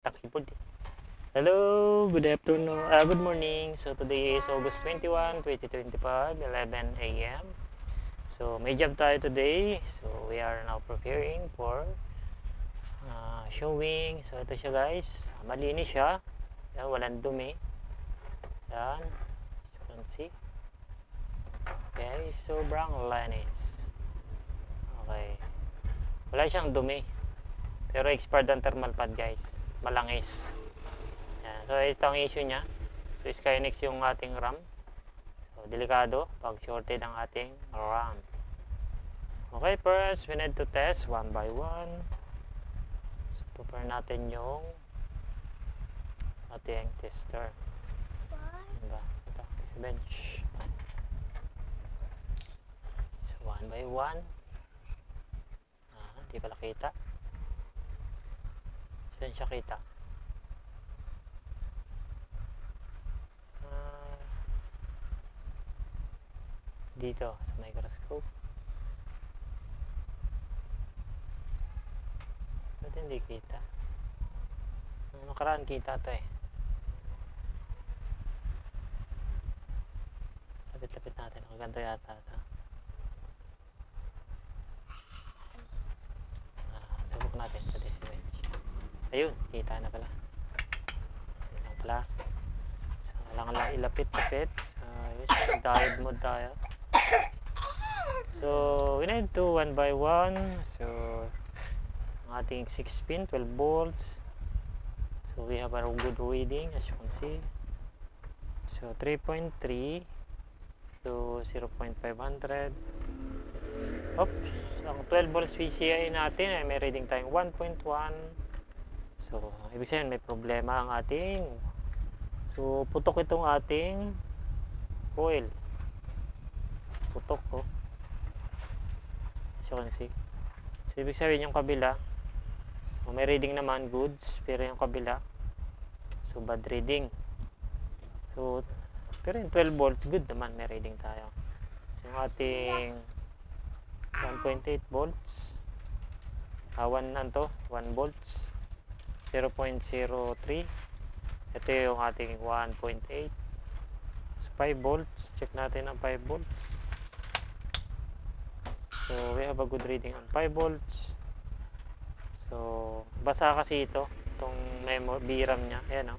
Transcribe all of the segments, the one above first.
Takipod. Hello, good afternoon, good morning. So today is August 21, 2025, 11 a.m. So may job tayo today. So we are now preparing for showing. So ito siya guys. Malinis siya. Yan, walang dumi. Yan. You can see. Okay, sobrang linis. Okay. Wala siyang dumi. Pero expired ang thermal pad guys. Malangis. Yan. So ito ang issue niya. So Skynex yung ating RAM. So delikado pag shorted ang ating RAM. Okay, first we need to test one by one. So prepare natin yung ating tester. Diba? Ito, sa bench. So one by one. Hindi pala kita. Saan siya kita? Dito sa microscope. Ba't hindi kita? Nakaraan kita to eh. Lapit-lapit natin. Ang ganito yata ito. Subok natin sa this bench. Ayun, kita na pala. Ayun lang pala. So, kailangan lang ilapit-lapit. Diode mode tayo. So, we need to one by one. So, ang ating 6 pin, 12 volts. So, we have a good reading as you can see. So, 3.3 to 0.500. Oops, ang 12 volts PCI natin ay may reading tayong 1.1. So, ibig sabihin may problema ang ating. So, putok itong ating coil. Putok ko. As you can see. So, ibig sabihin yung kabila, may reading naman goods, pero yung kabila, so bad reading. So, pero yung 12 volts, good naman, may reading tayo. So, yung ating 1.8 volts, 1 volts, 0.03. Ito yung ating 1.8. So, 5 volts, check natin ang 5 volts. So, we have a good reading on 5 volts. So, basa kasi ito, itong VRAM niya. Ayan o.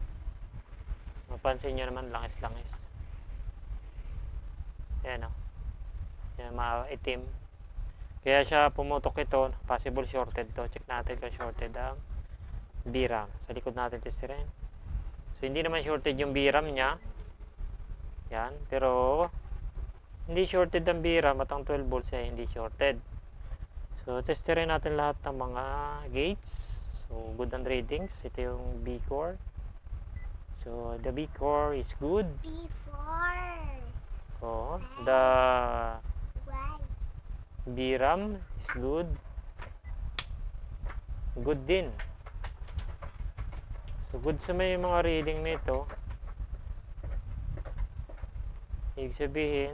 Mapansin nyo naman, langis-langis. Ayan o. Ayan, maitim. Kaya siya pumutok ito. Possible shorted to. Check natin kung shorted ang VRAM. Sa likod natin testirin. So, hindi naman shorted yung VRAM niya. Yan. Pero, hindi shorted ang VRAM at ang 12 volts ay hindi shorted. So, testirin natin lahat ng mga gates. So, good ang readings. Ito yung B core. So, the B core is good. B4. Oh, the VRAM is good. Good din. So, good sa may mga reading nito. Ibig sabihin,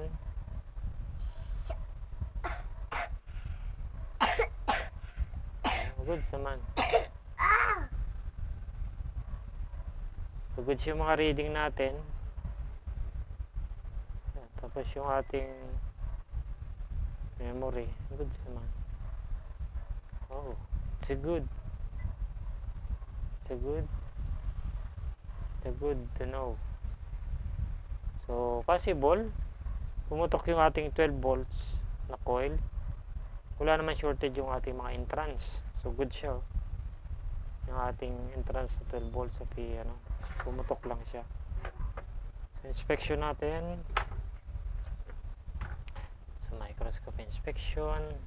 good naman. So, good yung mga reading natin. Tapos yung ating memory, good naman. Oh, it's a good. It's a good. It's a good to know. So, possible, pumutok yung ating 12 volts na coil. Wala naman shorted yung ating mga entrance. So, good siya. Yung ating entrance na 12 volts sa pumutok lang siya. So, inspection natin. So, microscope inspection.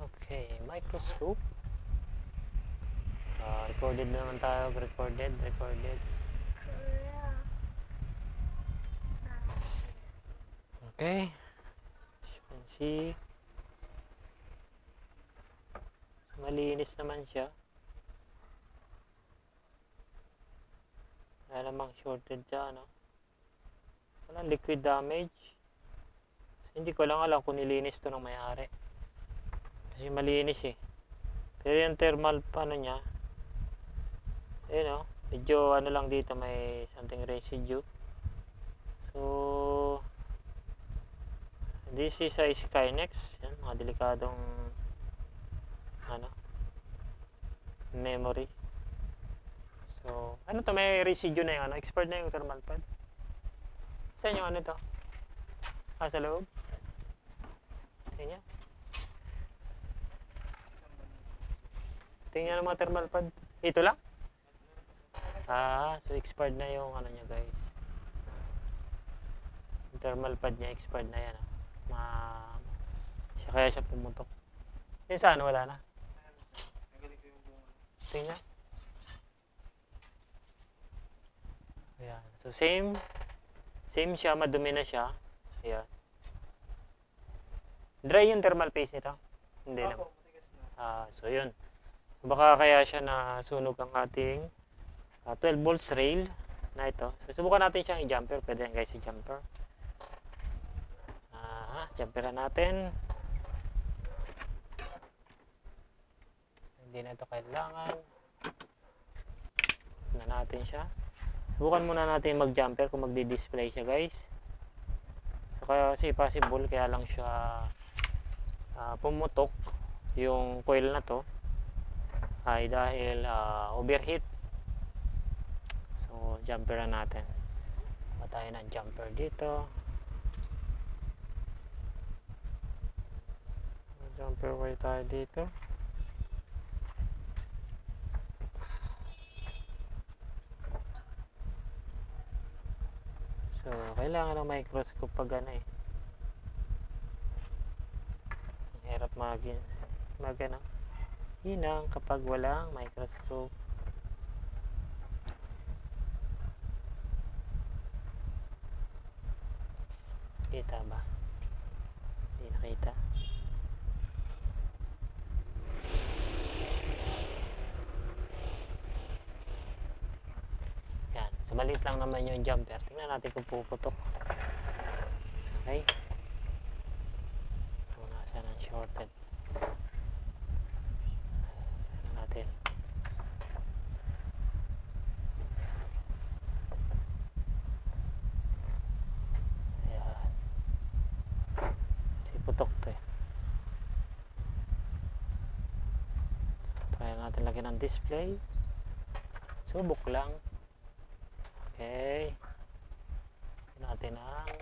Okay, microscope. Recorded naman tayo. Recorded. Okay. As you can see, malinis naman siya. Wala namang shorted siya, no? Walang liquid damage. So, hindi ko lang alam kung nilinis to ng may-ari. Kasi malinis eh. Pero yung thermal paano niya, ayun o, medyo ano lang dito, may something residue. So, this is a Skynex. Yan, mga delikadong ano, memory. So, ano to, may residue na yung ano, expired na yung thermal pad. Saan yung ano to? Sa loob? Tingnan. Tingnan ang mga thermal pad. Ito lang? So expired na yung ano niya guys. Yung thermal pad niya expired na yan. Kaya siya pumutok. Yung saan wala na? Tingnan. Ayan. So same siya, madumi na siya. Ayan. Dry yung thermal paste nito? Hindi naman. So yun. So, baka kaya siya nasunog ang ating 12 volts rail na ito. So subukan natin siyang i-jumper. Pwede yan guys i-jumper. Jumperan natin. Hindi na ito kailangan. Na natin siya. Subukan muna natin mag-jumper kung magdi-display siya guys. So kasi possible kaya lang siya pumutok yung coil na to ay dahil overheat. So jumperan natin. Patayin ang jumper dito. Jumper way tayo dito. So kailangan ng microscope pag ano eh. Hirap mag-ano. Hinang kapag walang microscope. Kita ba? Hindi nakita. Yan. So maliit lang naman yung jumper. Tingnan natin kung puputok. Okay. So nasa ng shorted. Natin. Ayan. Si putok to eh. Try natin lagyan ng display. Subok lang. Okay. Lagyan natin ang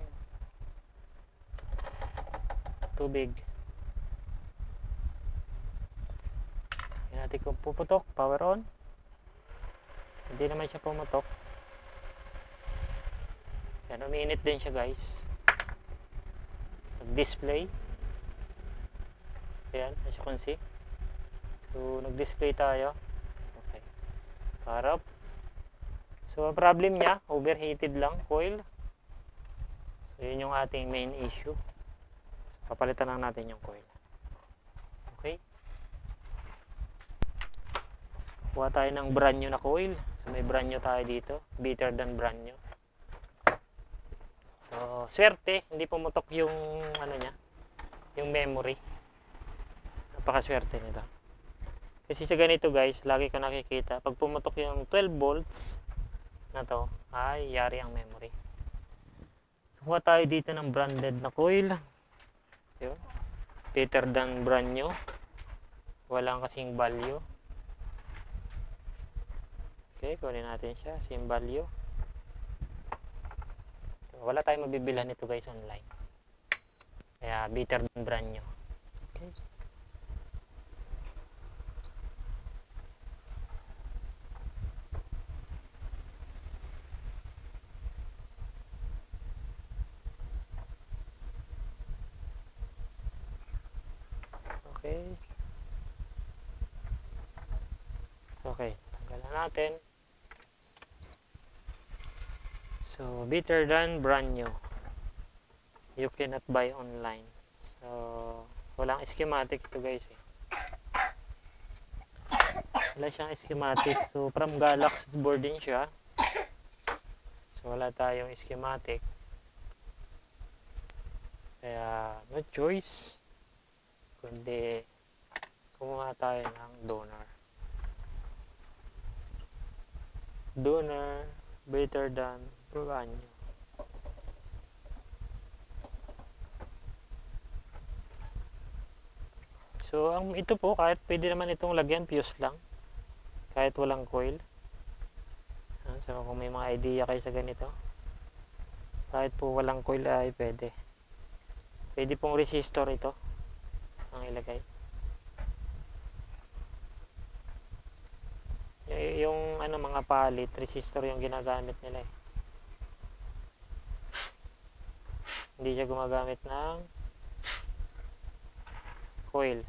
tubig. Natin kung puputok, power on. Hindi naman siya pumutok. Yan, umiinit din siya guys. Nag-display. Ayan, as you can see. So, nag-display tayo. Okay. Harap. So, problem niya, overheated lang, coil. So, yun yung ating main issue. Papalitan lang natin yung coil. Okay. Kuha tayo ng brand new na coil. So may brand new tayo dito. Better than brand new. So swerte. Hindi pumutok yung ano niya. Yung memory. Napakaswerte nito. Kasi sa ganito guys, lagi ko nakikita. Pag pumutok yung 12 volts na to, ay yari ang memory. So kuha tayo dito ng branded na coil. Yun. Better than brand new. Walang kasing value. Okay, kunin natin siya, same value. So, wala tayong mabibilhan nito guys online. Kaya better than brand new. Okay. Okay. Okay, tanggalan natin. So, better than brand new. You cannot buy online. So, walang schematic ito guys eh. Wala siyang schematic. So, from Galaxy board din siya. So, wala tayong schematic. Kaya, no choice. Kundi, Kumuha tayo ng donor. Donor better than Branyo. So, ito po, kahit pwede naman itong lagyan, fuse lang. Kahit walang coil. So, kung may mga idea kayo sa ganito, kahit po walang coil ay pwede. Pwede pong resistor ito ang ilagay. Yung mga palit, resistor yung ginagamit nila eh. Hindi siya gumagamit ng coil.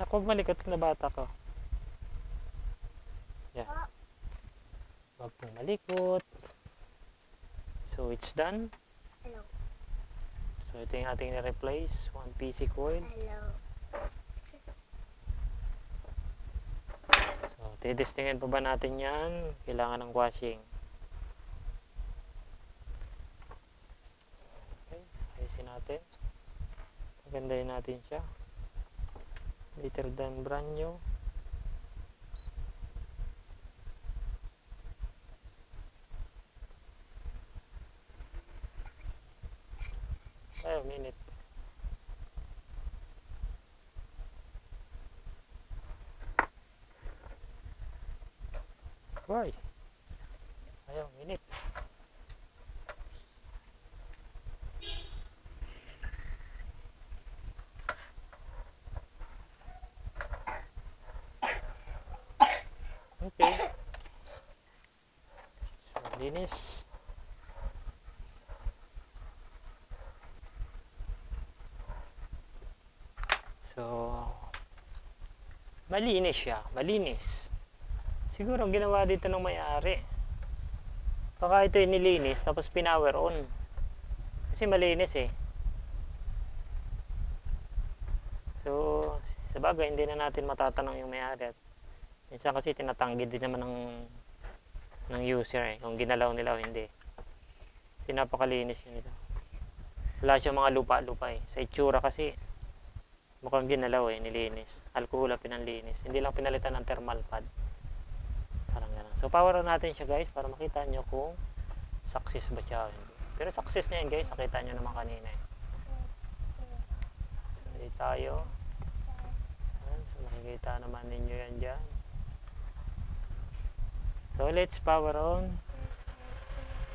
Ako malikot na bata ko. Yan. Huwag pong malikot. So, it's done. Hello. So, ito yung ating na-replace. 1 PC coil. Hello. So, titestingin pa ba natin yan? Kailangan ng washing. Okay. Ayusin natin. Pagandahin natin siya. Better than brand new. Ay, a minute. Why? Ayaw, minute. Okay. So, linis. So, malinis siya. Malinis. Siguro ginawa dito ng may-ari. Baka ito nilinis tapos pinower on. Kasi malinis eh. So, sa bagay hindi na natin matatanong yung may-ari. Minsan kasi tinatanggi din naman ng user eh. Kung ginalaw nila o hindi. Kasi napakalinis yun ito. Wala siyang mga lupa-lupa eh. Sa itsura kasi mukhang ginalaw eh, nilinis. Alcohol ang pinanlinis. Hindi lang pinalitan ng thermal pad. Parang gano'n. So, power on natin siya guys para makita nyo kung success ba siya. Pero success na yan guys. Nakita nyo naman kanina eh. So, hindi tayo. So, makikita naman ninyo yan dyan. So, let's power on.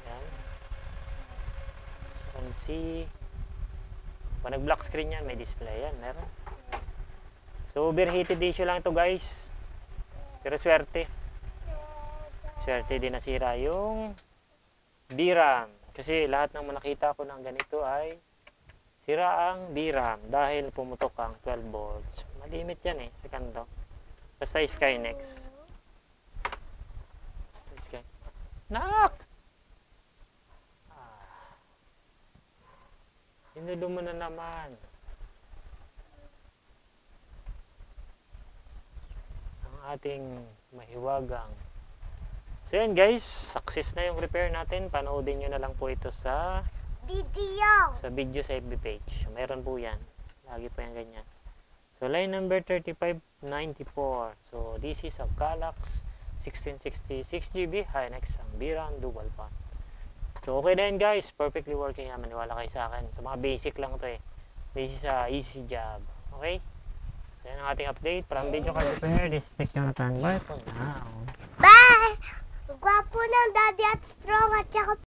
Yan. So, you can see. Kung nag-black screen yan, may display yan. Meron. So, overheated issue lang ito guys. Pero swerte. Swerte din nasira yung VRAM. Kasi lahat ng nakita ko ng ganito ay sira ang VRAM dahil pumutok ang 12 volts. Malimit yan eh, sa kanto. Basta Skynex. Nak! Inulo mo na naman. Ang ating mahiwagang. So yan guys, success na yung repair natin. Panoodin nyo na lang po ito sa video sa FB page. Meron po yan. Lagi po yan ganyan. So line number 3594. So this is a Galax 1660 6GB Hynix ang VRAM dual pan. So okay na yan guys, perfectly working yan. Maniwala kayo sa akin. Sa mga basic lang to eh. This is a easy job. Okay? So yan ang ating update. From video card repair, this is Jonathan. Bye for now. Bye! Gwapo ng daddy at strong at saka